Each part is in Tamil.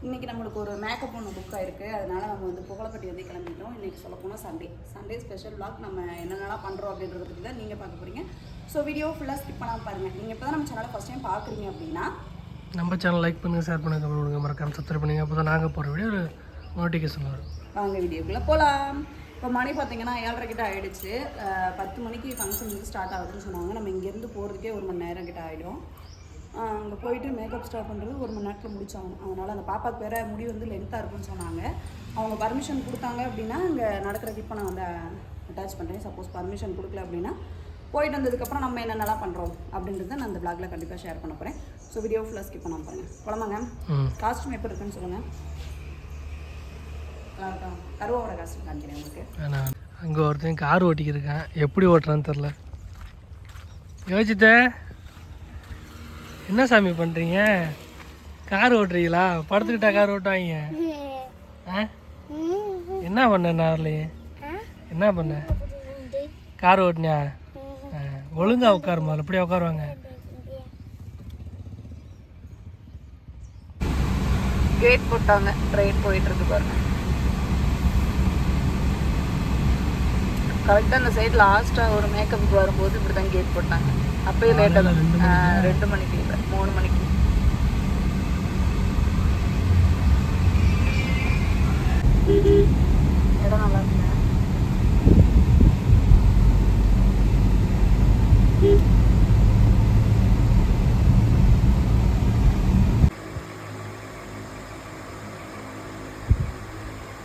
இன்றைக்கி நம்மளுக்கு ஒரு மேக்கப் ஒன்று புக் ஆகிருக்கு. அதனால் நம்ம வந்து புகழப்பட்டி வந்து கிளம்பிட்டோம். இன்றைக்கி சொல்லப்போனால் சண்டே ஸ்பெஷல் vlog. நம்ம என்னென்னலாம் பண்ணுறோம் அப்படின்றத பற்றி தான் நீங்கள் பார்க்க போகிறீங்க. ஸோ வீடியோ ஃபுல்லாக ஸ்கிப் பண்ணாமல் பாருங்கள். நீங்கள் இப்போ தான் நம்ம சேனலை ஃபஸ்ட் டைம் பார்க்குறீங்க அப்படின்னா நம்ம சேனல் லைக் பண்ணுங்கள், ஷேர் பண்ணுங்கள், கமெண்ட் பண்ணுங்கள், மறக்காம சப்ஸ்கிரைப் பண்ணுங்கள். அப்போ தான் நாங்கள் போகிற வீடியோ ஒரு நோட்டிஃபிகேஷன் வரும். வாங்க வீடியோக்குள்ளே போகலாம். இப்போ மணி பார்த்தீங்கன்னா 7:30 கிட்ட ஆகிடுச்சு. 10 மணிக்கு ஃபங்க்ஷன் வந்து ஸ்டார்ட் ஆகுதுன்னு சொன்னாங்க. நம்ம இங்கேருந்து போகிறதுக்கே 1 மணி நேரம் கிட்ட ஆகிடும். அங்கே போயிட்டு மேக்கப் ஸ்டார்ட் பண்ணுறது 1 மணி நேரத்தில் முடிச்சாங்க. அதனால் அந்த பாப்பாவுக்கு வேறு முடி வந்து லென்த்தாக இருக்குன்னு சொன்னாங்க. அவங்க பர்மிஷன் கொடுத்தாங்க அப்படின்னா அங்கே நடக்கிற கிளிப்பை நான் வந்து அட்டாச் பண்ணுறேன். சப்போஸ் பர்மிஷன் கொடுக்கல அப்படின்னா போயிட்டு வந்ததுக்கப்புறம் நம்ம என்னென்னலாம் பண்ணுறோம் அப்படின்றத நான் அந்த விளாகில் கண்டிப்பாக ஷேர் பண்ண போகிறேன். ஸோ வீடியோ ஃபுல்லாக ஸ்கிப் பண்ணாமல் பாருங்கள். குழம்புங்க காஸ்ட்யூம் எப்படி இருக்குன்னு சொல்லுங்கள். கருவாவோட காஸ்ட்யூம் காமிக்கிறேன் உங்களுக்கு. அங்கே ஒருத்தன் கார் ஓட்டிக்கிருக்கேன், எப்படி ஓட்டுறான்னு தெரில. யோசித்த என்ன சாமி பண்ணுறீங்க? கார் ஓட்டுறீங்களா? படுத்துக்கிட்டா கார் ஓட்டுவாங்க. ஆ என்ன பண்ண? நார்லையே என்ன பண்ண? கார் ஓட்டினியா? ஒழுங்கா உட்காருமா, அப்படியே உட்காருவாங்க. கேட் போட்டாங்க, ட்ரெயின் போயிட்டு இருக்கு பாருங்க. கரெக்டாக அந்த சைடு லாஸ்ட்டாக ஒரு மேக்கப்புக்கு வரும்போது இப்படி தான் கேட் போட்டாங்க. அப்போயே லேட்டாக 2 மணிக்கு இல்லை 3 மணிக்கு. இடம் நல்லா இருக்குங்க.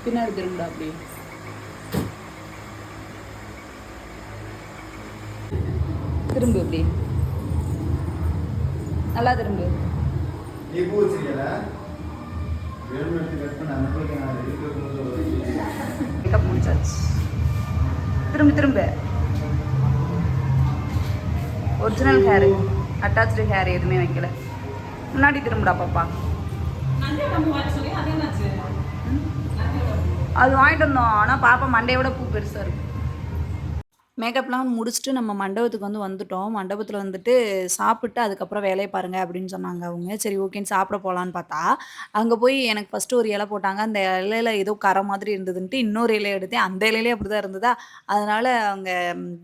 பின்னாடி திரும்புடா அப்படி. திரும்பு அப்படி நல்லா திரும்பு. முடிச்சாச்சு. திரும்ப ஒரிஜினல் ஹேரு, அட்டாச்சு ஹேர் எதுவுமே வைக்கல. முன்னாடி திரும்புடா பாப்பா. அது வாங்கிட்டு வந்தோம். ஆனால் பாப்பா மண்டையோட பூ பெருசாக இருக்கும். மேக்கப்லாம் முடிச்சுட்டு நம்ம மண்டபத்துக்கு வந்துட்டோம். மண்டபத்தில் வந்துட்டு சாப்பிட்டு அதுக்கப்புறம் வேலையை பாருங்கள் அப்படின்னு சொன்னாங்க அவங்க. சரி ஓகேன்னு சாப்பிட போகலான்னு பார்த்தா அங்கே போய் எனக்கு ஃபஸ்ட்டு ஒரு இலை போட்டாங்க. அந்த இலையில் ஏதோ கரை மாதிரி இருந்ததுன்ட்டு இன்னொரு இலையை எடுத்தேன். அந்த இலையிலே அப்படி தான் இருந்ததா. அதனால் அவங்க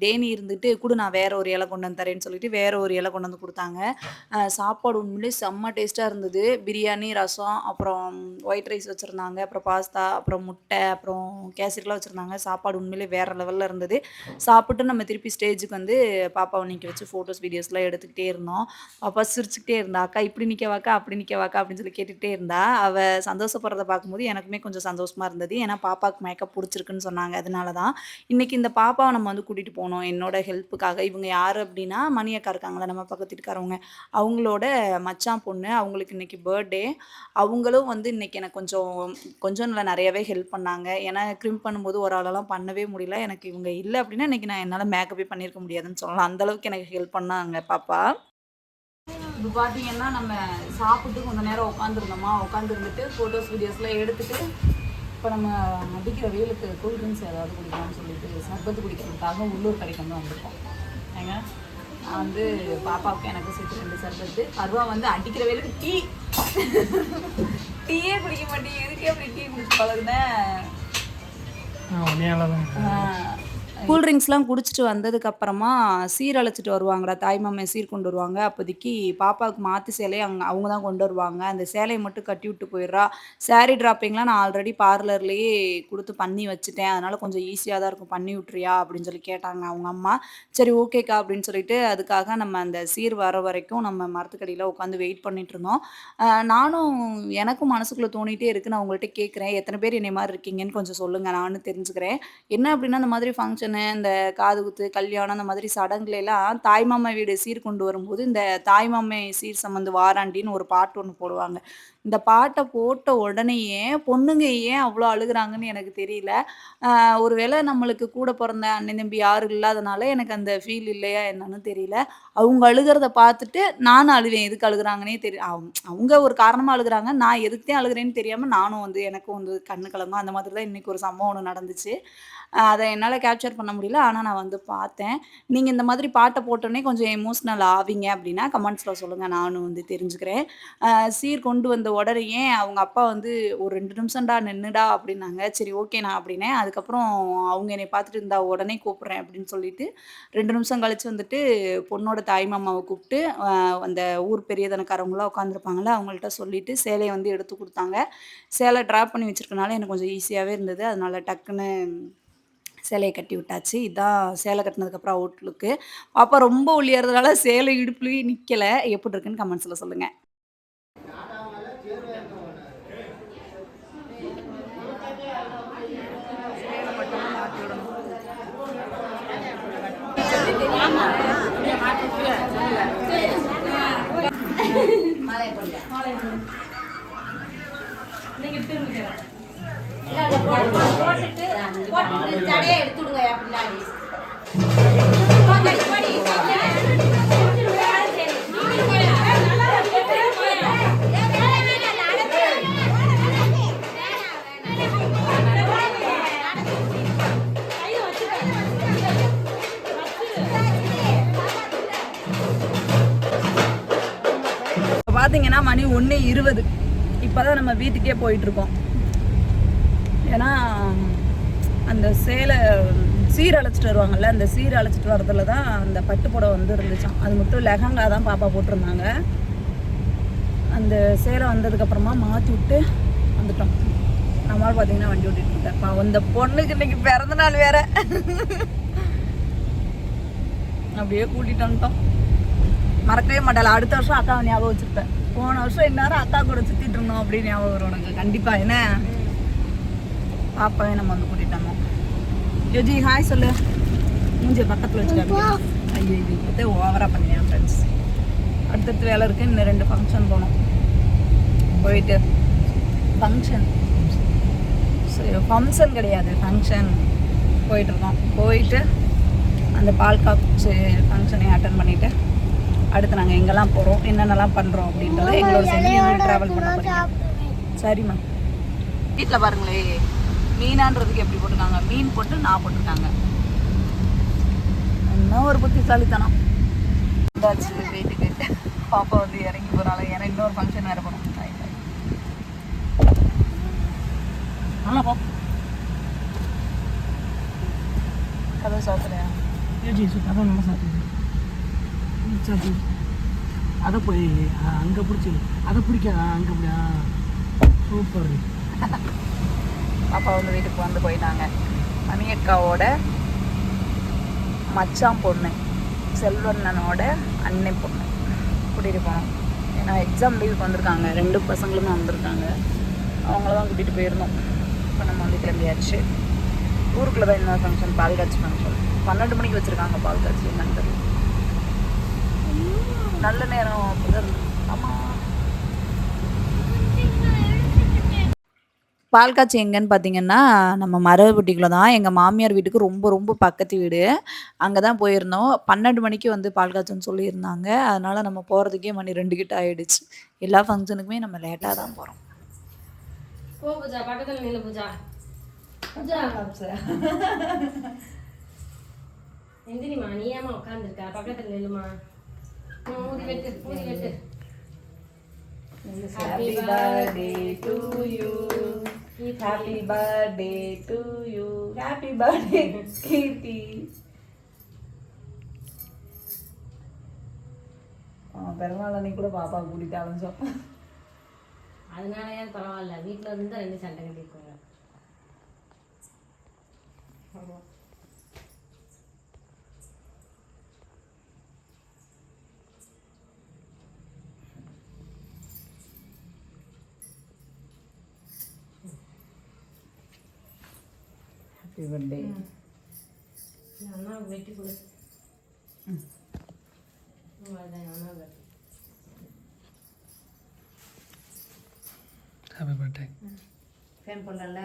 தேனி இருந்துட்டு கூட நான் வேறு ஒரு இலை கொண்டு வந்து தரேன்னு சொல்லிட்டு வேறு ஒரு இலை கொண்டு வந்து கொடுத்தாங்க. சாப்பாடு உண்மையிலே செம்ம டேஸ்ட்டாக இருந்தது. பிரியாணி, ரசம், அப்புறம் ஒயிட் ரைஸ் வச்சுருந்தாங்க, அப்புறம் பாஸ்தா, அப்புறம் முட்டை, அப்புறம் கேசரிலாம் வச்சுருந்தாங்க. சாப்பாடு உண்மையிலே வேறு லெவலில் இருந்தது. சாப்பிட்டு நம்ம திருப்பி ஸ்டேஜுக்கு வந்து பாப்பாவை நிற்க வச்சு ஃபோட்டோஸ் வீடியோஸ்லாம் எடுத்துக்கிட்டே இருந்தோம். பாப்பா சிரிச்சுக்கிட்டே இருந்தா, அக்கா இப்படி நிற்கவாக்கா அப்படி நிற்கவாக்கா அப்படின்னு சொல்லி கேட்டுகிட்டே இருந்தா. அவள் சந்தோஷப்படுறத பார்க்கும்போது எனக்குமே கொஞ்சம் சந்தோஷமாக இருந்தது. ஏன்னா பாப்பாவுக்கு மேக்கப் பிடிச்சிருக்குன்னு சொன்னாங்க. அதனால தான் இன்றைக்கி இந்த பாப்பாவை நம்ம வந்து கூட்டிகிட்டு போனோம் என்னோட ஹெல்ப்புக்காக. இவங்க யார் அப்படின்னா மணி அக்கா இருக்காங்களே நம்ம பக்கத்து வீட்டுக்காரவங்க, அவங்களோட மச்சான் பொண்ணு. அவங்களுக்கு இன்றைக்கி பர்த்டே. அவங்களும் வந்து இன்றைக்கி எனக்கு கொஞ்சம் இல்லை நிறையவே ஹெல்ப் பண்ணாங்க. ஏன்னா க்ரிம் பண்ணும்போது ஒரு ஆளெல்லாம் பண்ணவே முடியல. எனக்கு இவங்க இல்லை அப்படின்னா இன்றைக்கி நான் என்னால் மேக்கப்பே பண்ணியிருக்க முடியாதுன்னு சொல்லலாம். அந்தளவுக்கு எனக்கு ஹெல்ப் பண்ணாங்க பாப்பா. இப்போ பார்த்தீங்கன்னா நம்ம சாப்பிட்டு கொஞ்சம் நேரம் உட்காந்துருந்துட்டு ஃபோட்டோஸ் வீடியோஸ்லாம் எடுத்துகிட்டு இப்போ நம்ம அடிக்கிற வெயிலுக்கு கூல் ட்ரிங்க்ஸ் ஏதாவது குடிக்கலாம்னு சொல்லிட்டு சர்பத்து குடிக்கிறதுக்காக உள்ளூர் கடைக்கு வந்து வந்திருக்கோம். ஏங்க நான் வந்து பாப்பாவுக்கு எனக்கு சேர்த்து 2 சர்பத்து. அருவா வந்து அடிக்கிற வெயிலுக்கு டீயே குடிக்க மாட்டேன். எதுக்கே அப்படி டீ குடிச்சு பழகுனேன். கூல்ட்ரிங்க்ஸ்லாம் குடிச்சிட்டு வந்ததுக்கப்புறமா சீர் அழைச்சிட்டு வருவாங்கடா. தாய்மாமே சீர் கொண்டு வருவாங்க. அப்போதைக்கு பாப்பாவுக்கு மாற்று சேலையை அவங்க தான் கொண்டு வருவாங்க. அந்த சேலையை மட்டும் கட்டி விட்டு போயிடுறா. சாரீ ட்ராப்பிங்லாம் நான் ஆல்ரெடி பார்லர்லேயே கொடுத்து பண்ணி வச்சுட்டேன். அதனால் கொஞ்சம் ஈஸியாக தான் இருக்கும், பண்ணி விட்றியா அப்படின்னு சொல்லி கேட்டாங்க அவங்க அம்மா. சரி ஓகேக்கா அப்படின்னு சொல்லிட்டு அதுக்காக நம்ம அந்த சீர் வர வரைக்கும் நம்ம மரத்துக்கடியில் உட்காந்து வெயிட் பண்ணிட்டு இருந்தோம். நானும் எனக்கும் மனசுக்குள்ளே தோணிகிட்டே இருக்குது. நான் உங்கள்கிட்ட கேட்குறேன், எத்தனை பேர் என்னை மாதிரி இருக்கீங்கன்னு கொஞ்சம் சொல்லுங்கள், நானும் தெரிஞ்சுக்கிறேன். என்ன அப்படின்னா இந்த மாதிரி ஃபங்க்ஷன், இந்த காது குத்து, கல்யாணம், அந்த மாதிரி சடங்குலாம் தாய்மாமா வீடு சீர் கொண்டு வரும்போது இந்த தாய்மாமே சீர் சம்மந்து வாராண்டின்னு ஒரு பாட்டு ஒன்று போடுவாங்க. இந்த பாட்டை போட்ட உடனேயே பொண்ணுங்க ஏன் அவ்வளோ அழுகுறாங்கன்னு எனக்கு தெரியல. ஒரு வேளை நம்மளுக்கு கூட பிறந்த அண்ணன் தம்பி யாரும் இல்லாதனால எனக்கு அந்த ஃபீல் இல்லையா என்னன்னு தெரியல. அவங்க அழுகிறத பார்த்துட்டு நானும் அழுவேன். எதுக்கு அழுகுறாங்கன்னே அவங்க ஒரு காரணமாக அழுகுறாங்க. நான் எதுக்கு தான் அழுகுறேன்னு தெரியாமல் நானும் வந்து எனக்கும் வந்து கண்ணு கலங்கும். அந்த மாதிரி தான் இன்றைக்கி ஒரு சம்பவம் ஒன்று நடந்துச்சு. அதை என்னால் கேப்சர் பண்ண முடியல. ஆனால் நான் வந்து பார்த்தேன். நீங்கள் இந்த மாதிரி பாட்டை போட்டோன்னே கொஞ்சம் எமோஷ்னல் ஆவீங்க அப்படின்னா கமெண்ட்ஸில் சொல்லுங்கள், நானும் வந்து தெரிஞ்சுக்கிறேன். சீர் கொண்டு வந்த உடனேயே அவங்க அப்பா வந்து "ஒரு 2 நிமிஷம்டா நின்னுடா" அப்படின்னாங்க. சரி ஓகேண்ணா அப்படின்னேன். அதுக்கப்புறம் அவங்க என்னைய பார்த்துட்டு "இந்தா உடனே கூப்பிடுறேன்" அப்படின்னு சொல்லிட்டு 2 நிமிஷம் கழிச்சு வந்துட்டு பொண்ணோட தாய் மாமாவ கூப்பிட்டு அந்த ஊர் பெரியதனக்காரவங்கலாம் உட்காந்துருப்பாங்கல்ல, அவங்கள்ட்ட சொல்லிட்டு சேலைய வந்து எடுத்து குடுத்தாங்க. சேலை ட்ராப் பண்ணி வச்சிருக்கனால எனக்கு கொஞ்சம் ஈஸியாவே இருந்தது. அதனால டக்குன்னு சேலைய கட்டி விட்டாச்சு. இதான் சேலை கட்டினதுக்கப்புறம் அவுட்லுக்கு. பாப்பா ரொம்ப ஒல்லியா சேலை இடுப்புலயே நிக்கல. எப்படி இருக்குன்னு கமெண்ட்ஸ்ல சொல்லுங்க. சேலை மட்டும் தான் மாத்தி விடணும். ஜடையை எடுத்துடுங்க பின்னாடி. இப்ப பாத்தீங்கன்னா மணி 1:20. இப்பதான் நம்ம வீட்டுக்கே போயிட்டு இருக்கோம். ஏன்னா அந்த சேலை சீர் அழைச்சிட்டு வருவாங்கல்ல, அந்த சீர் அழைச்சிட்டு வரதுல தான் அந்த பட்டு புடவை வந்து இருந்துச்சாம். அது மட்டும் லெஹங்கா தான் பாப்பா போட்டிருந்தாங்க. அந்த சேலை வந்ததுக்கப்புறமா மாற்றி விட்டு வந்துட்டோம். நம்மளால் பார்த்தீங்கன்னா வண்டி ஓட்டிட்டு இருக்கேன். அந்த பொண்ணுக்கு இன்னைக்கு பிறந்த நாள் வேற. அப்படியே கூட்டிட்டு வந்துட்டோம். மறக்கவே மாட்டாள். அடுத்த வருஷம் அக்காவை ஞாபகம் வச்சுருப்பேன். போன வருஷம் இந்நேரம் அக்கா கூட சுற்றிட்டு இருந்தோம் அப்படின்னு ஞாபகம் வரும் உனக்கு கண்டிப்பாக. என்ன பாப்பாவே நம்ம வந்து கூட்டிட்டு வந்தோம். யோஜி ஹாய் சொல்லு. மூஞ்சிய பக்கத்தில் வச்சுக்காங்க. ஐயோ இது இப்போதே ஓவராக பண்ணியா ஃப்ரெண்ட்ஸ். அடுத்தடுத்து வேலை இருக்குது. இன்னும் 2 ஃபங்க்ஷன் போனோம். போயிட்டு ஃபங்க்ஷன் கிடையாது, ஃபங்க்ஷன் போயிட்டுருக்கோம். போயிட்டு அந்த பால் காய்ச்சி ஃபங்க்ஷனையும் அட்டன் பண்ணிவிட்டு அடுத்து நாங்கள் எங்கெல்லாம் போகிறோம், என்னென்னலாம் பண்ணுறோம் அப்படின்றத எங்களோட சேர்ந்து ட்ராவல் பண்ண போகிறோம். சரிம்மா. வீட்டில் பாருங்களே, மீனான்றதுக்கு எப்படி போட்டிருக்காங்க, மீன் போட்டு நான் போட்டிருக்காங்க. இன்னும் ஒரு புத்திசாலித்தனம். வீட்டுக்கு பாப்பா வந்து இறங்கி போகிறாள். ஏன்னா இன்னொரு ஃபங்க்ஷன் வேறு போகிறோம். நல்லா போ. கதை சாப்பிட்றியா? அதான் நல்லா சாப்பிடுது. அதை போய் அங்கே பிடிச்சி அதை பிடிக்காதா அங்கே அப்படியா சூப்பர். பாப்பா வந்து வீட்டுக்கு வந்து போயிட்டாங்க. மணியக்காவோட மச்சான் பொண்ணு, செல்வண்ணனோட அன்னை பொண்ணு கூட்டிகிட்டு போனோம். ஏன்னா எக்ஸாம் லீவுக்கு வந்திருக்காங்க. 2 பசங்களுமே வந்திருக்காங்க. அவங்கள தான் கூட்டிகிட்டு போயிருந்தோம். இப்போ நம்ம வந்து கிளம்பியாச்சு. ஊருக்குள்ளே தான் இன்னொரு ஃபங்க்ஷன், பால் காய்ச்சி ஃபங்க்ஷன். 12 மணிக்கு வச்சுருக்காங்க பால் காய்ச்சி. என்னன்னு தெரியல. நல்ல நேரம் அப்படிதான். ஆமாம். பால் காய்ச்சி எங்கன்னு பார்த்தீங்கன்னா, நம்ம மரவட்டிக்குள்ள தான். எங்கள் மாமியார் வீட்டுக்கு ரொம்ப ரொம்ப பக்கத்து வீடு. அங்கே தான் போயிருந்தோம். 12 மணிக்கு வந்து பால் காய்ச்சன்னு சொல்லியிருந்தாங்க. அதனால் நம்ம போகிறதுக்கே மணி 2 கிட்ட ஆகிடுச்சு. எல்லா ஃபங்க்ஷனுக்குமே நம்ம லேட்டாக தான் போகிறோம். போ பூஜா, பக்கத்தில் நில்லு பூஜா. பூஜா எந்திரிமா, நீ ஏமா உட்காந்துருக்க? பக்கத்தில் நில்லுமா. ஊதி வெட்டு, ஊதி வெட்டு. Happy birthday to you. Happy birthday to you. Happy birthday Kirti. Perumal அன்னைக்கு கூட பாப்பா கூட்டிட்டு அலைஞ்சோம். அதனாலயே பரவாயில்ல. வீட்டில் இருந்து 2 சண்டை கட்டிருக்கோங்க. Happy birthday. அண்ணா வெட்டி கொடு. அண்ணா ஹாப்பி பர்த்டே. ஃபேன் பண்ணல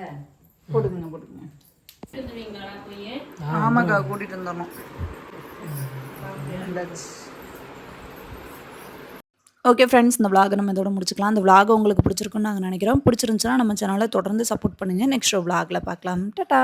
போட்டுக்குங்க போட்டுக்குங்க. வந்துடுவீங்களா போய்? ஆமாக்கா கூட்டிகிட்டு வந்துடணும். ஓகே ஃப்ரெண்ட்ஸ், இந்த விலாகை நம்ம இதோட முடிச்சுக்கலாம். இந்த விலாகை உங்களுக்கு பிடிச்சிருக்குன்னு நாங்கள் நினைக்கிறோம். பிடிச்சிருந்துச்சுன்னா நம்ம சேனலை தொடர்ந்து சப்போர்ட் பண்ணுங்கள். நெக்ஸ்ட் விலாகில் பார்க்கலாம். டாடா.